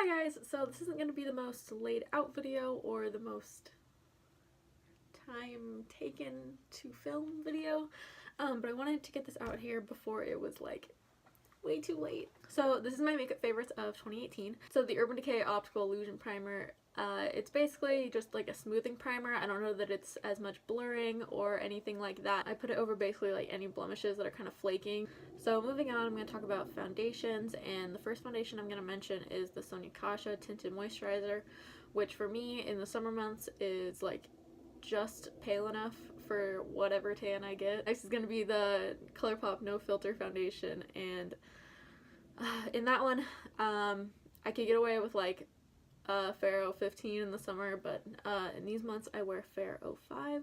Hi guys, so this isn't going to be the most laid out video or the most time taken to film video, but I wanted to get this out here before it was like way too late. So this is my makeup favorites of 2018. So the Urban Decay Optical Illusion Primer, it's basically just like a smoothing primer. I don't know that it's as much blurring or anything like that. I put it over basically like any blemishes that are kind of flaking. So moving on, I'm going to talk about foundations, and the first foundation I'm going to mention is the Sonia Kashia Tinted Moisturizer, which for me in the summer months is like just pale enough for whatever tan I get. Next is going to be the ColourPop No Filter Foundation, and in that one I could get away with like Fair 015 in the summer, but in these months I wear Fair 05,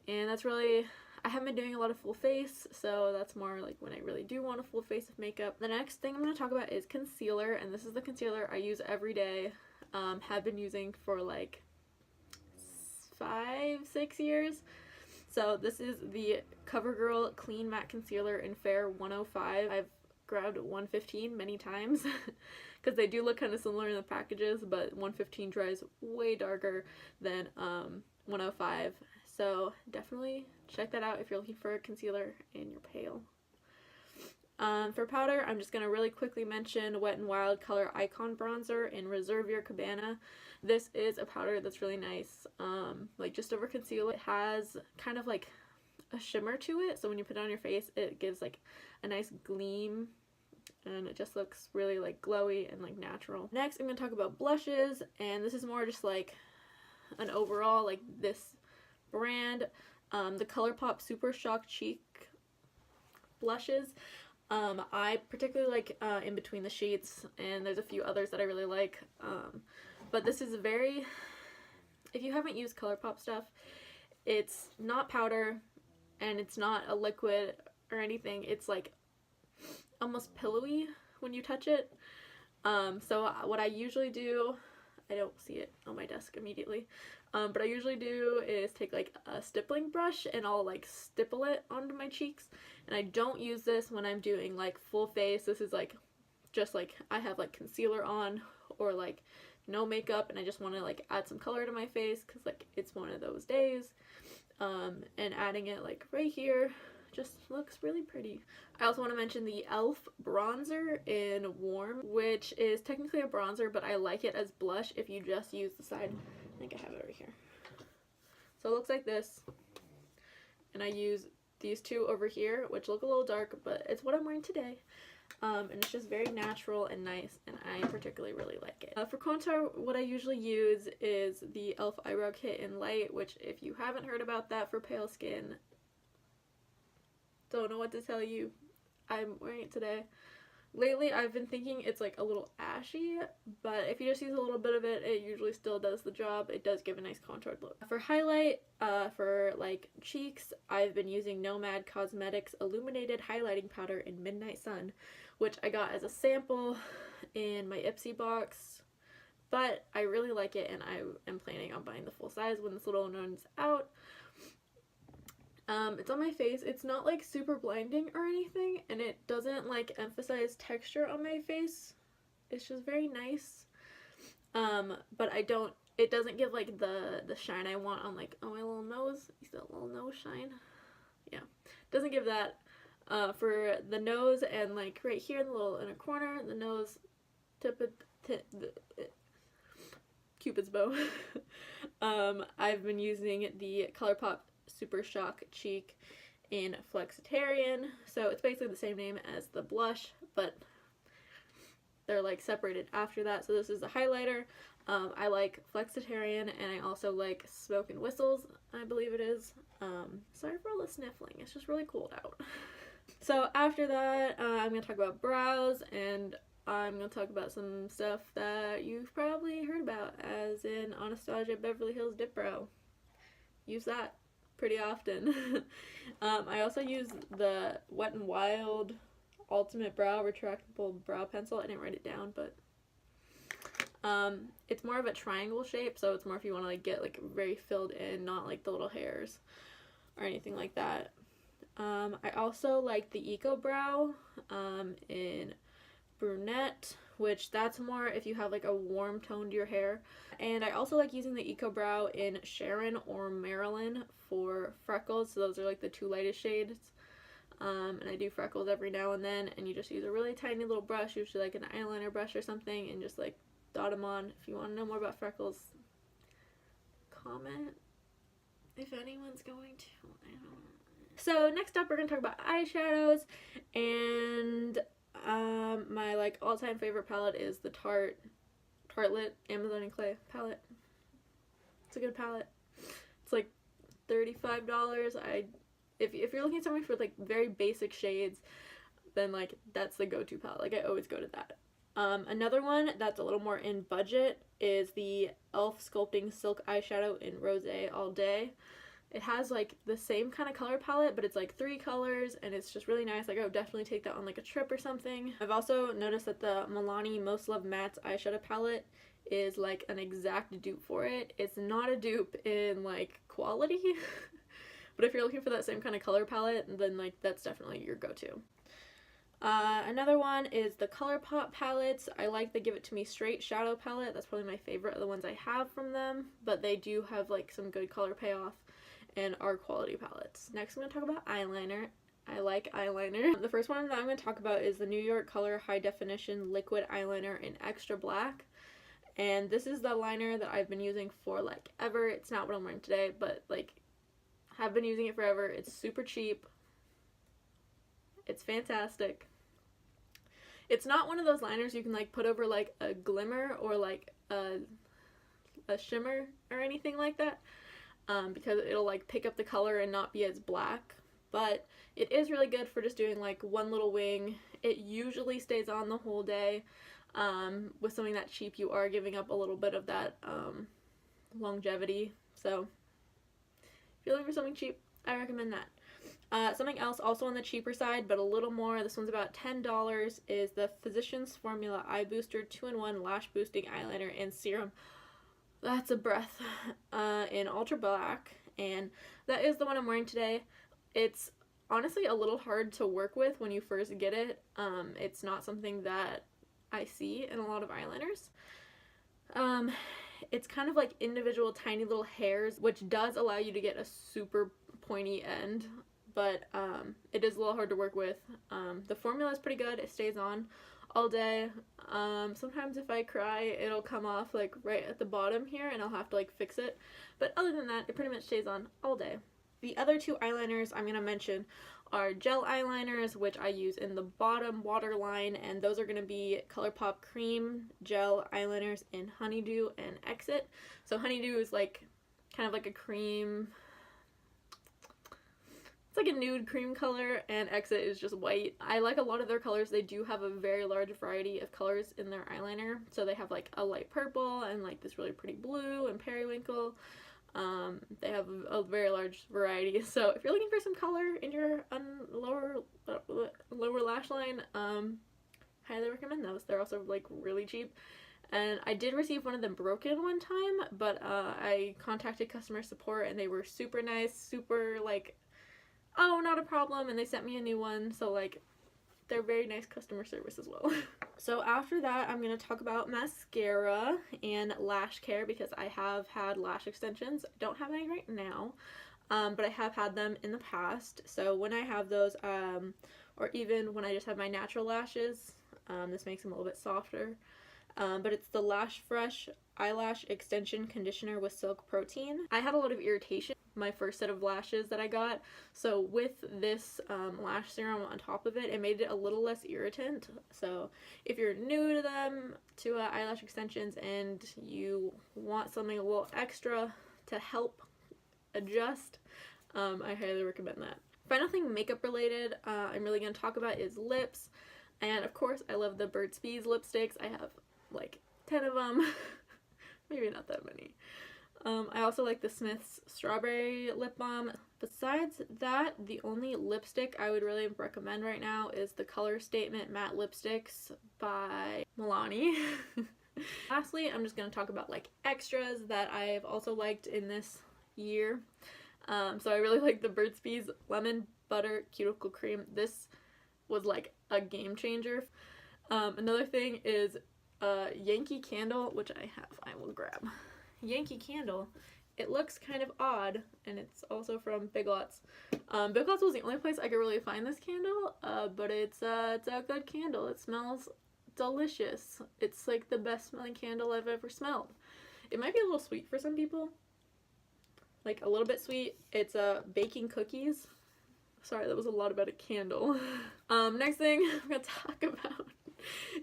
and that's really, I haven't been doing a lot of full face, so that's more like when I really do want a full face of makeup. The next thing I'm going to talk about is concealer, and this is the concealer I use every day, have been using for like 5-6 years. So this is the CoverGirl Clean Matte Concealer in Fair 105. I've grabbed 115 many times because they do look kind of similar in the packages, but 115 dries way darker than 105. So definitely check that out if you're looking for a concealer and you're pale. For powder, I'm just going to really quickly mention Wet n Wild Color Icon Bronzer in Reserve Your Cabana. This is a powder that's really nice, like just over concealer. It has kind of like a shimmer to it, so when you put it on your face it gives like a nice gleam and it just looks really like glowy and like natural. Next I'm going to talk about blushes, and this is more just like an overall, like this brand, the ColourPop Super Shock Cheek blushes. I particularly like In Between the Sheets, and there's a few others that I really like, but this is very, if you haven't used ColourPop stuff, it's not powder and it's not a liquid or anything. It's like almost pillowy when you touch it. So what I usually do, I don't see it on my desk immediately, but I usually do is take like a stippling brush and I'll like stipple it onto my cheeks. And I don't use this when I'm doing like full face. This is like just like I have like concealer on or like no makeup and I just want to like add some color to my face because like it's one of those days, and adding it like right here just looks really pretty. I also want to mention the e.l.f. bronzer in Warm, which is technically a bronzer, but I like it as blush if you just use the side. I think I have it over here. So it looks like this, and I use these two over here, which look a little dark, but it's what I'm wearing today. And it's just very natural and nice, and I particularly really like it. For contour, what I usually use is the e.l.f. Eyebrow Kit in Light, which if you haven't heard about that for pale skin, don't know what to tell you. I'm wearing it today. Lately I've been thinking it's like a little ashy, but if you just use a little bit of it, it usually still does the job. It does give a nice contoured look. For highlight, for like cheeks, I've been using Nomad Cosmetics Illuminated Highlighting Powder in Midnight Sun, which I got as a sample in my Ipsy box, but I really like it and I am planning on buying the full size when this little one runs out. It's on my face. It's not like super blinding or anything, and it doesn't like emphasize texture on my face. It's just very nice. But it doesn't give like the shine I want on like, oh, my little nose. You see that little nose shine? Yeah. Doesn't give that. For the nose and like right here in the little inner corner, the nose Cupid's bow. I've been using the ColourPop Super Shock Cheek in Flexitarian. So it's basically the same name as the blush, but they're like separated after that. So this is a highlighter. I like Flexitarian, and I also like Smoke and Whistles, I believe it is. Sorry for all the sniffling, it's just really cold out. So after that, I'm going to talk about brows, and I'm going to talk about some stuff that you've probably heard about, as in Anastasia Beverly Hills Dip Brow. Use that pretty often. I also use the Wet n Wild Ultimate Brow Retractable Brow Pencil. I didn't write it down, but it's more of a triangle shape, so it's more if you want to like get like very filled in, not like the little hairs or anything like that. I also like the Eco Brow in Brunette, which that's more if you have like a warm tone to your hair. And I also like using the Eco Brow in Sharon or Marilyn for freckles, so those are like the two lightest shades. And I do freckles every now and then, and you just use a really tiny little brush, usually like an eyeliner brush or something, and just like dot them on. If you want to know more about freckles, comment if anyone's going to. I don't know. So next up we're going to talk about eyeshadows, and my like all-time favorite palette is the Tartelette Amazon and Clay palette. It's a good palette. It's like $35. If you're looking at something for like very basic shades, then like that's the go-to palette. Like I always go to that. Another one that's a little more in budget is the e.l.f. Sculpting Silk Eyeshadow in Rosé All Day. It has like the same kind of color palette, but it's like 3 colors, and it's just really nice. Like I would definitely take that on like a trip or something. I've also noticed that the Milani Most Loved Mattes eyeshadow palette is like an exact dupe for it. It's not a dupe in like quality, but if you're looking for that same kind of color palette, then like that's definitely your go-to. Another one is the ColourPop palettes. I like the Give It To Me Straight shadow palette. That's probably my favorite of the ones I have from them, but they do have like some good color payoff and are quality palettes. Next I'm going to talk about eyeliner. I like eyeliner. The first one that I'm going to talk about is the New York Color High Definition Liquid Eyeliner in Extra Black. And this is the liner that I've been using for like ever. It's not what I'm wearing today, but like have been using it forever. It's super cheap. It's fantastic. It's not one of those liners you can like put over like a glimmer or like a shimmer or anything like that. Because it'll like pick up the color and not be as black, but it is really good for just doing like one little wing. It usually stays on the whole day. With something that cheap, you are giving up a little bit of that longevity, so if you're looking for something cheap, I recommend that. Something else also on the cheaper side, but a little more, this one's about $10, is the Physicians Formula Eye Booster 2-in-1 Lash Boosting Eyeliner and Serum. That's a breath. In Ultra Black, and that is the one I'm wearing today. It's honestly a little hard to work with when you first get it. It's not something that I see in a lot of eyeliners. It's kind of like individual tiny little hairs, which does allow you to get a super pointy end, but it is a little hard to work with. The formula is pretty good. It stays on all day. Sometimes if I cry, it'll come off like right at the bottom here, and I'll have to like fix it, but other than that, it pretty much stays on all day. The other two eyeliners I'm going to mention are gel eyeliners, which I use in the bottom waterline, and those are going to be ColourPop Cream Gel Eyeliners in Honeydew and Exit. So Honeydew is like kind of like a cream, it's like a nude cream color, and Exit is just white. I like a lot of their colors. They do have a very large variety of colors in their eyeliner. So they have like a light purple and like this really pretty blue and periwinkle. They have a very large variety. So if you're looking for some color in your lower lash line, highly recommend those. They're also like really cheap. And I did receive one of them broken one time, but I contacted customer support and they were super nice, super like, oh, not a problem, and they sent me a new one, so like they're very nice customer service as well. So after that, I'm going to talk about mascara and lash care, because I have had lash extensions. I don't have any right now, but I have had them in the past. So when I have those, or even when I just have my natural lashes, this makes them a little bit softer. But it's the Lash Fresh Eyelash Extension Conditioner with Silk Protein. I had a lot of irritation my first set of lashes that I got, so with this lash serum on top of it, it made it a little less irritant. So if you're new to them, to eyelash extensions, and you want something a little extra to help adjust, I highly recommend that. Final thing makeup related I'm really going to talk about is lips, and of course I love the Burt's Bees lipsticks. I have like 10 of them. Maybe not that many. I also like the Smith's Strawberry Lip Balm. Besides that, the only lipstick I would really recommend right now is the Color Statement Matte Lipsticks by Milani. Lastly, I'm just going to talk about like extras that I've also liked in this year. So I really like the Burt's Bees Lemon Butter Cuticle Cream. This was like a game changer. Another thing is Yankee Candle, which I will grab. Yankee Candle. It looks kind of odd, and it's also from Big Lots. Big Lots was the only place I could really find this candle, but it's a good candle. It smells delicious. It's like the best smelling candle I've ever smelled. It might be a little sweet for some people, like a little bit sweet. It's baking cookies. Sorry, that was a lot about a candle. Next thing I'm gonna talk about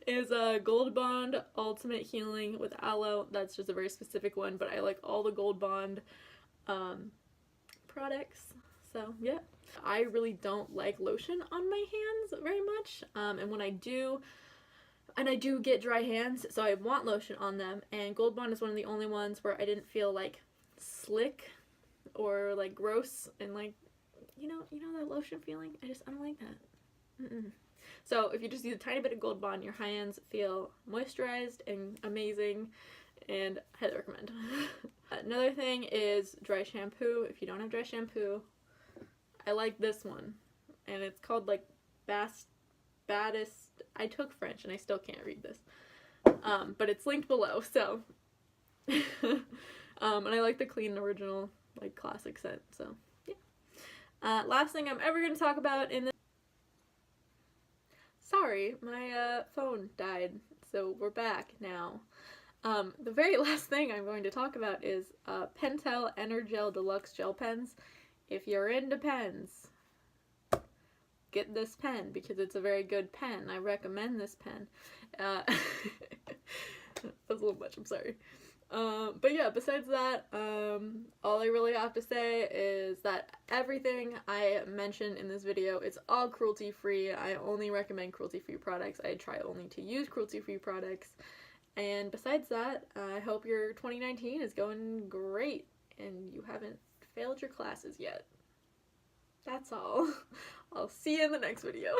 is Gold Bond Ultimate Healing with Aloe. That's just a very specific one, but I like all the Gold Bond products. So yeah, I really don't like lotion on my hands very much, and when I do, and I do get dry hands, so I want lotion on them, and Gold Bond is one of the only ones where I didn't feel like slick or like gross and like, you know that lotion feeling? I don't like that. So if you just use a tiny bit of Gold Bond, your hands feel moisturized and amazing, and I highly recommend. Another thing is dry shampoo. If you don't have dry shampoo, I like this one, and it's called like Baddest. I took French and I still can't read this, but it's linked below. So, and I like the clean original like classic scent. So yeah. Last thing I'm ever going to talk about in this. Sorry, my phone died, so we're back now. The very last thing I'm going to talk about is Pentel Energel Deluxe Gel Pens. If you're into pens, get this pen because it's a very good pen. I recommend this pen. That was a little much, I'm sorry. But yeah, besides that, all I really have to say is that everything I mentioned in this video, it's all cruelty-free. I only recommend cruelty-free products. I try only to use cruelty-free products. And besides that, I hope your 2019 is going great and you haven't failed your classes yet. That's all. I'll see you in the next video.